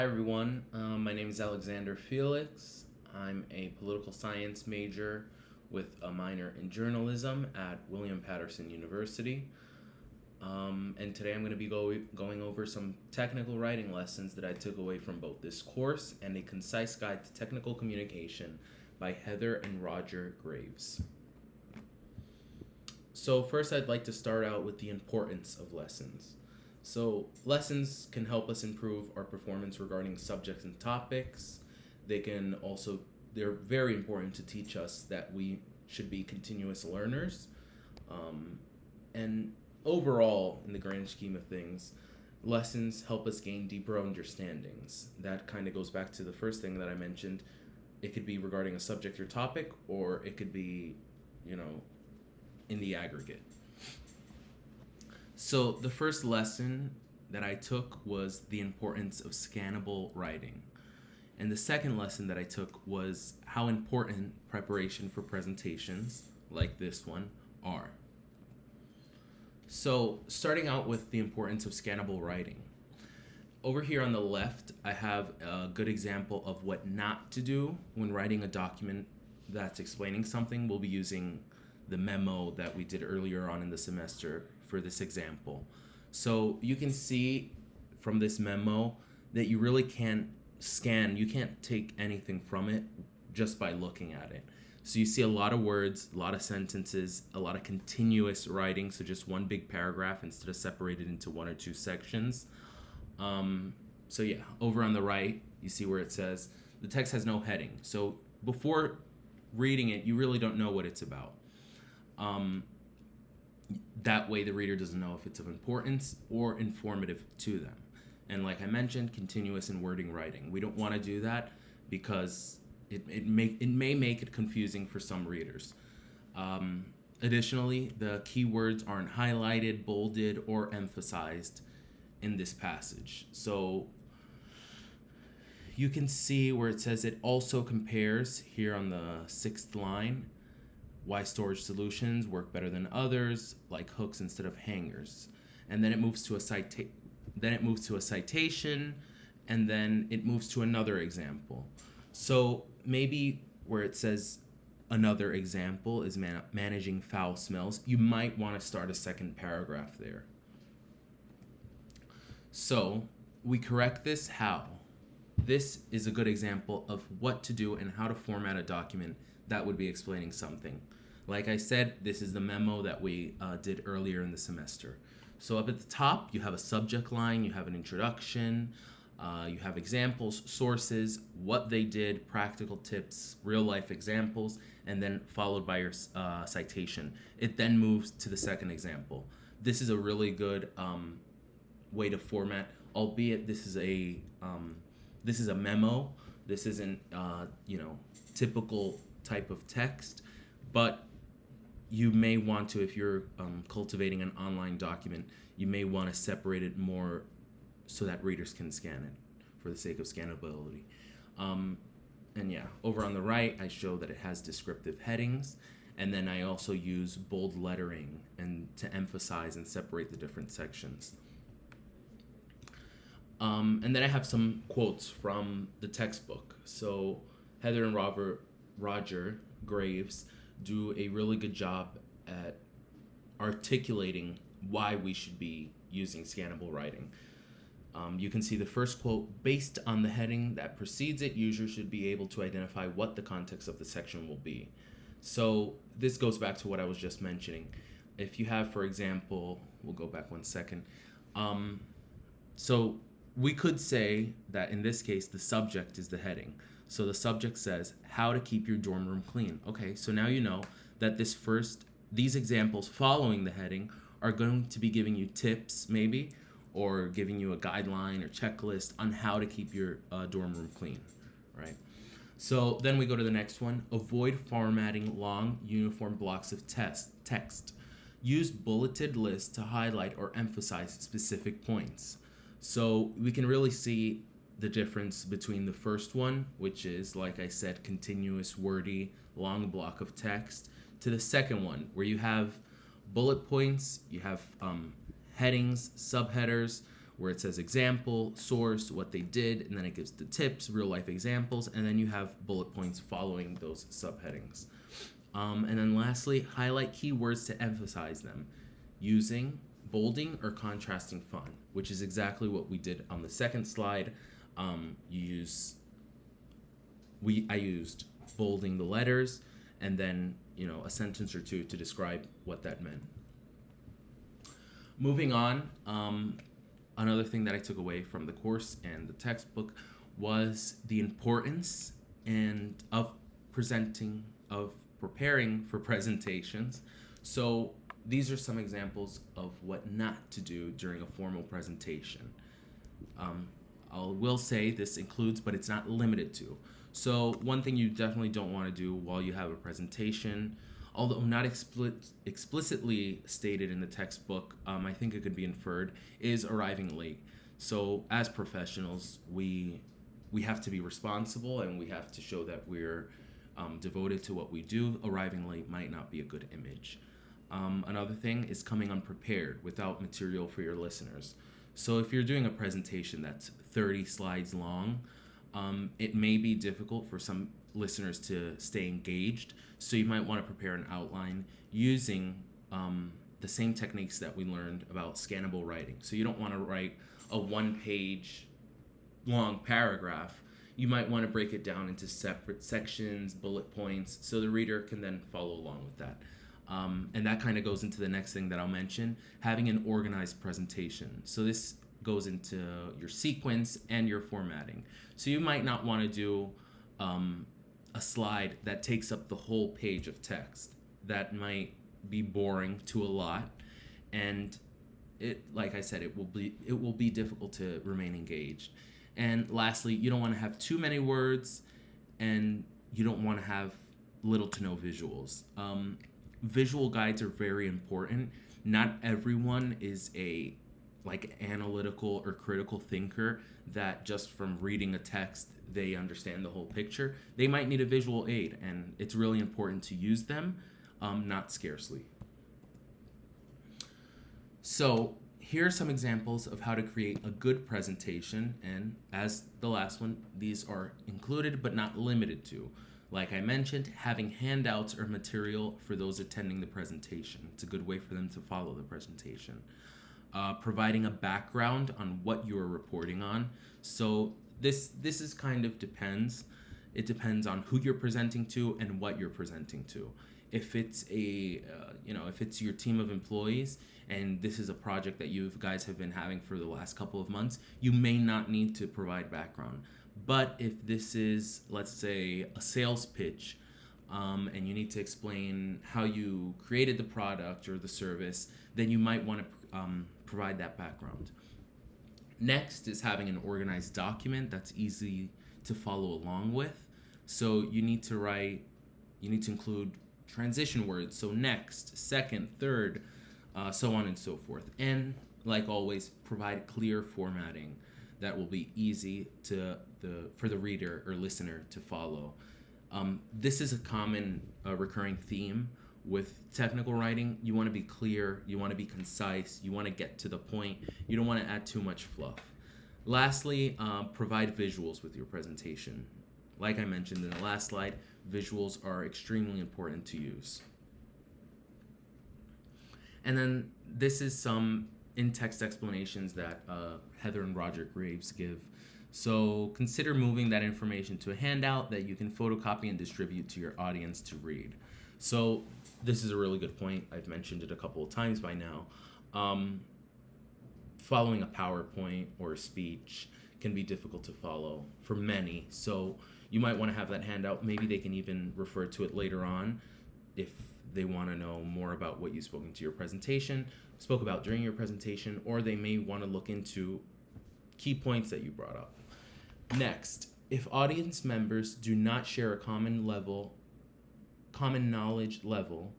Hi everyone, my name is Alexander Felix. I'm a political science major with a minor in journalism at William Patterson University. And today I'm going to be going over some technical writing lessons that I took away from both this course and A Concise Guide to Technical Communication by Heather and Roger Graves. So first I'd like to start out with the importance of lessons. So lessons can help us improve our performance regarding subjects and topics. They're very important to teach us that we should be continuous learners. And overall, in the grand scheme of things, lessons help us gain deeper understandings. That kind of goes back to the first thing that I mentioned. It could be regarding a subject or topic, or it could be, in the aggregate. So the first lesson that I took was the importance of scannable writing. And the second lesson that I took was how important preparation for presentations, like this one, are. So starting out with the importance of scannable writing. Over here on the left, I have a good example of what not to do when writing a document that's explaining something. We'll be using the memo that we did earlier on in the semester for this example. So you can see from this memo that you really can't you can't take anything from it just by looking at it. So you see a lot of words, a lot of sentences, a lot of continuous writing, so just one big paragraph instead of separated into one or two sections. Over on the right, you see where it says the text has no heading. So before reading it, you really don't know what it's about. That way the reader doesn't know if it's of importance or informative to them. And like I mentioned, continuous and wording writing. We don't want to do that because it may make it confusing for some readers. Additionally, the keywords aren't highlighted, bolded, or emphasized in this passage. So you can see where it says it also compares here on the sixth line why storage solutions work better than others, like hooks instead of hangers. And then it moves to a citation, and then it moves to another example. So maybe where it says another example is managing foul smells, you might want to start a second paragraph there. So we correct this how? This is a good example of what to do and how to format a document that would be explaining something. Like I said, this is the memo that we did earlier in the semester. So up at the top, you have a subject line, you have an introduction, you have examples, sources, what they did, practical tips, real life examples, and then followed by your citation. It then moves to the second example. This is a really good way to format, albeit this is a memo. This isn't typical type of text, but you may want to, if you're cultivating an online document, you may want to separate it more so that readers can scan it for the sake of scannability. Over on the right, I show that it has descriptive headings, and then I also use bold lettering and to emphasize and separate the different sections. And then I have some quotes from the textbook. So Heather and Roger Graves do a really good job at articulating why we should be using scannable writing. You can see the first quote, based on the heading that precedes it, users should be able to identify what the context of the section will be. So this goes back to what I was just mentioning. If you have, for example, we'll go back 1 second. So we could say that in this case, the subject is the heading. So the subject says, how to keep your dorm room clean. Okay, so now you know that these examples following the heading are going to be giving you tips, maybe, or giving you a guideline or checklist on how to keep your dorm room clean, right? So then we go to the next one. Avoid formatting long, uniform blocks of text. Use bulleted lists to highlight or emphasize specific points. So we can really see the difference between the first one, which is, like I said, continuous, wordy, long block of text, to the second one, where you have bullet points, you have headings, subheaders, where it says example, source, what they did, and then it gives the tips, real life examples, and then you have bullet points following those subheadings. And then lastly, highlight keywords to emphasize them using bolding or contrasting font, which is exactly what we did on the second slide. I used bolding the letters and then, a sentence or two to describe what that meant. Moving on, another thing that I took away from the course and the textbook was the importance of preparing for presentations. So these are some examples of what not to do during a formal presentation. I will say this includes, but it's not limited to. So one thing you definitely don't want to do while you have a presentation, although not explicitly stated in the textbook, I think it could be inferred, is arriving late. So as professionals, we have to be responsible and we have to show that we're devoted to what we do. Arriving late might not be a good image. Another thing is coming unprepared without material for your listeners. So if you're doing a presentation that's 30 slides long, it may be difficult for some listeners to stay engaged. So you might want to prepare an outline using the same techniques that we learned about scannable writing. So you don't want to write a 1-page long paragraph. You might want to break it down into separate sections, bullet points, so the reader can then follow along with that. And that kind of goes into the next thing that I'll mention, having an organized presentation. So this goes into your sequence and your formatting. So you might not want to do a slide that takes up the whole page of text. That might be boring to a lot, and like I said, it will be difficult to remain engaged. And lastly, you don't want to have too many words, and you don't want to have little to no visuals. Visual guides are very important. Not everyone is a analytical or critical thinker that just from reading a text they understand the whole picture. They might need a visual aid, and it's really important to use them, not scarcely. So here are some examples of how to create a good presentation, and as the last one, these are included but not limited to. Like I mentioned, having handouts or material for those attending the presentation. It's a good way for them to follow the presentation. Providing a background on what you are reporting on. So this is kind of depends. It depends on who you're presenting to and what you're presenting to. If it's if it's your team of employees and this is a project that you guys have been having for the last couple of months, you may not need to provide background. But if this is, let's say, a sales pitch, and you need to explain how you created the product or the service, then you might want to provide that background. Next is having an organized document that's easy to follow along with. So you need to include transition words, so next, second, third, so on and so forth. And like always, provide clear formatting that will be easy for the reader or listener to follow. This is a common recurring theme with technical writing. You want to be clear, you want to be concise, you want to get to the point, you don't want to add too much fluff. Lastly, provide visuals with your presentation. Like I mentioned in the last slide, visuals are extremely important to use. And then this is some in-text explanations that Heather and Roger Graves give. So consider moving that information to a handout that you can photocopy and distribute to your audience to read. So this is a really good point. I've mentioned it a couple of times by now. Following a PowerPoint or a speech can be difficult to follow for many. So you might want to have that handout. Maybe they can even refer to it later on if they want to know more about what you spoke about during your presentation, or they may want to look into key points that you brought up. Next, if audience members do not share a common knowledge level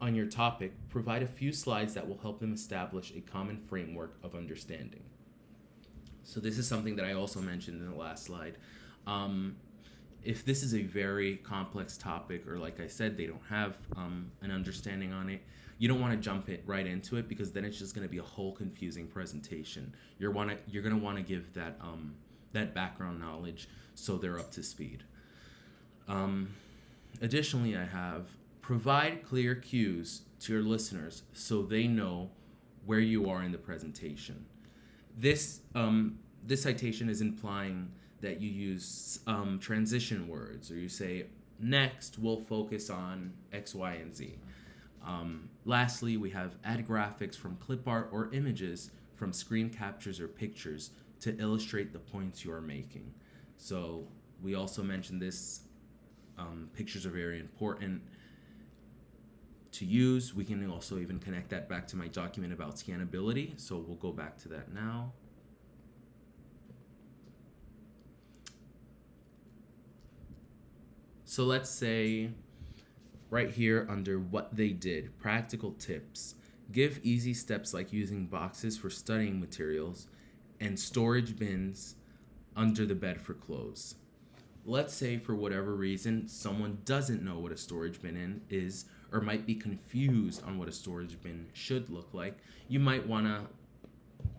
on your topic, provide a few slides that will help them establish a common framework of understanding. So this is something that I also mentioned in the last slide. if this is a very complex topic, or like I said, they don't have an understanding on it, you don't want to jump it right into it, because then it's just going to be a whole confusing presentation. You're going to want to give that background knowledge so they're up to speed. Additionally, I have provide clear cues to your listeners so they know where you are in the presentation. This citation is implying that you use transition words, or you say, next we'll focus on X, Y, and Z. Lastly, we have add graphics from clip art or images from screen captures or pictures to illustrate the points you are making. So we also mentioned this. Pictures are very important to use. We can also even connect that back to my document about scannability. So we'll go back to that now. So let's say right here under what they did, practical tips, give easy steps like using boxes for studying materials and storage bins under the bed for clothes. Let's say for whatever reason someone doesn't know what a storage bin is, or might be confused on what a storage bin should look like. You might want to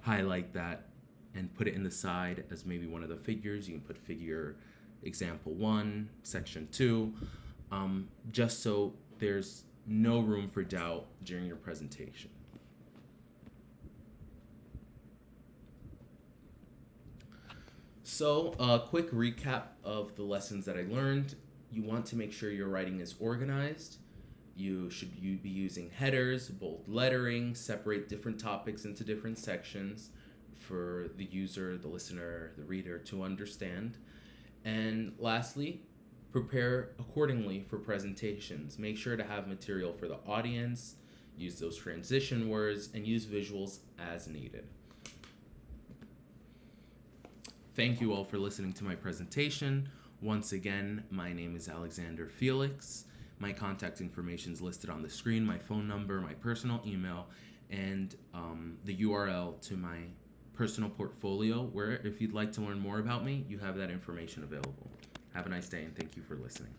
highlight that and put it in the side as maybe one of the figures. You can put figure example 1, section 2, just so there's no room for doubt during your presentation. So a quick recap of the lessons that I learned. You want to make sure your writing is organized. You should be using headers, bold lettering, separate different topics into different sections for the user, the listener, the reader to understand. And lastly, prepare accordingly for presentations. Make sure to have material for the audience, use those transition words, and use visuals as needed. Thank you all for listening to my presentation. Once again, my name is Alexander Felix. My contact information is listed on the screen, my phone number, my personal email, and the URL to my personal portfolio, where if you'd like to learn more about me, you have that information available. Have a nice day, and thank you for listening.